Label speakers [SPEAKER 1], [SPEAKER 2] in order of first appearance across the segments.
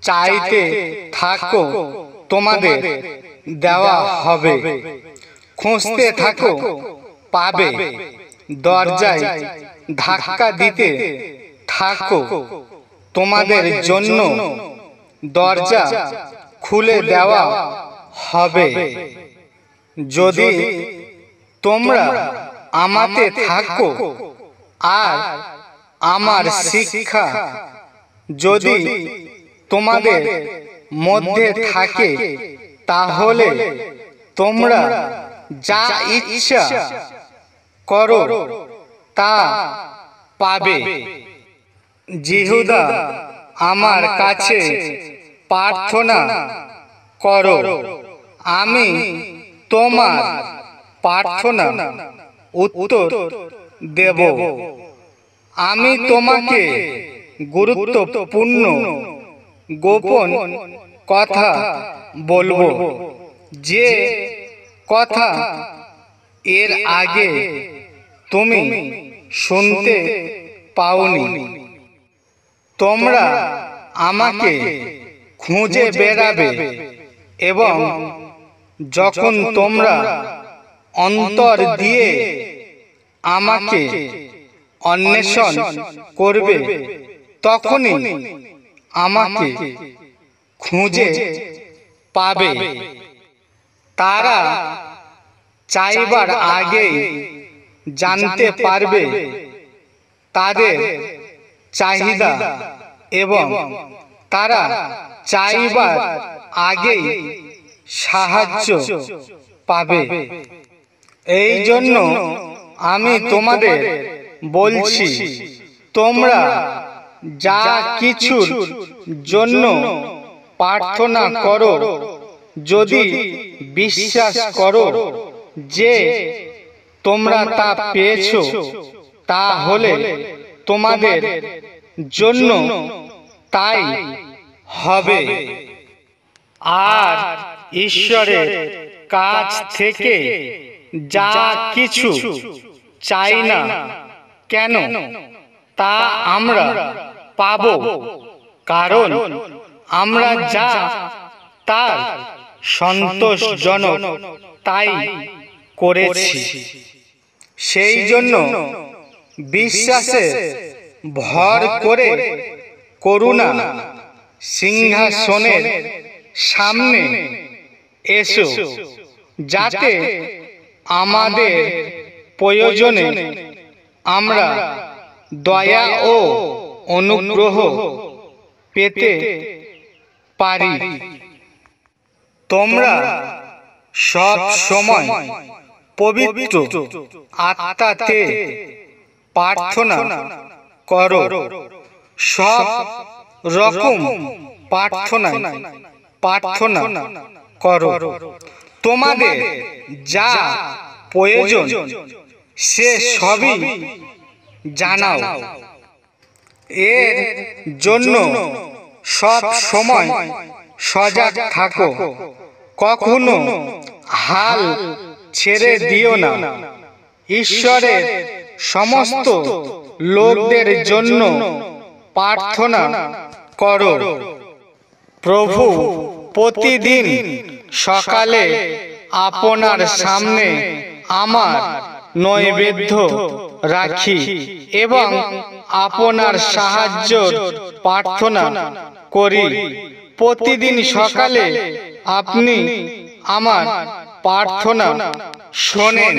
[SPEAKER 1] চাইতে থাকো তোমাদের দেওয়া হবে, খুঁজতে থাকো পাবে, দরজায় ধাক্কা দিতে থাকো তোমাদের জন্য দরজা খুলে দেওয়া হবে। যদি তোমরা আমাতে থাকো আর আমার শিক্ষা যদি তোমাদের মধ্যে থাকে, তাহলে তোমরা যা ইচ্ছা করো তা পাবে। জিহুদা, আমার কাছে প্রার্থনা করো, আমি তোমার প্রার্থনা উত্তর দেব। আমি তোমাকে গুরুত্বপূর্ণ গোপন কথা বলবো, যে কথা এর আগে তুমি শুনতে পাওনি। তোমরা আমাকে খুঁজে বেড়াবে এবং যখন তোমরা অন্তর দিয়ে আমাকে অন্বেষণ করবে, তখনই আমাকে খুঁজে পাবে। তারা চাইবার আগেই জানতে পারবে তাদের চাহিদা, এবং তারা চাইবার আগেই সাহায্য পাবে। এই জন্য আমি তোমাদের বলছি, তোমরা যা কিছুর জন্য প্রার্থনা করো, যদি বিশ্বাস করো যে তোমরা তা পেয়েছো, তাহলে তোমাদের জন্য তাই হবে। আর ঈশ্বরের কাছ থেকে যা কিছু চাই না কেন, তা আমরা পাবো, কারণ আমরা যা তার সন্তোষজনক তাই করেছি। সেই জন্য বিশ্বাসে ভর করে করুণা সিংহাসনের সামনে এসো, যাতে আমাদের প্রয়োজনে আমরা দয়া ও অনুগ্রহ পেতে পারি। তোমরা সব সময় পবিত্র আত্মাতে প্রার্থনা করো, সব রকম প্রার্থনা করো। তোমাদের যা প্রয়োজন সে সবই জানাও। এর জন্য সব সময় সজাগ থাকো, কখনো হাল ছেড়ে দিও না। ঈশ্বরের সমস্ত লোকদের জন্য প্রার্থনা করো। প্রভু প্রতিদিন সকালে আপনার সামনে আমার নৈবেদ্য রাখি এবং আপনার সাহায্য প্রার্থনা করি। প্রতিদিন সকালে আপনি আমার প্রার্থনা শোনেন।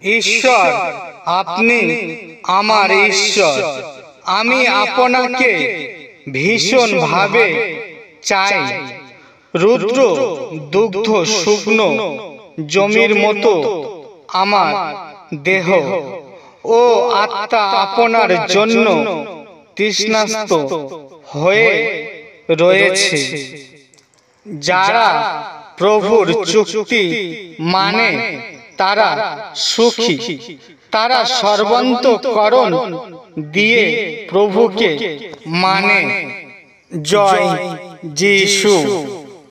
[SPEAKER 1] ঈশ্বর, আপনি আমার ঈশ্বর, আমি আপনাকে ভীষণ ভাবে চাই। রুদ্র দুগ্ধ শুকনো জমির মতো আমার দেহ ও আত্মা আপনার জন্য তৃষ্ণার্ত হয়ে রয়েছে। যারা প্রভুর চুক্তি মানে তারা সুখী, তারা সর্বান্তঃকরণ দিয়ে প্রভুকে মানে। জয় যিশু।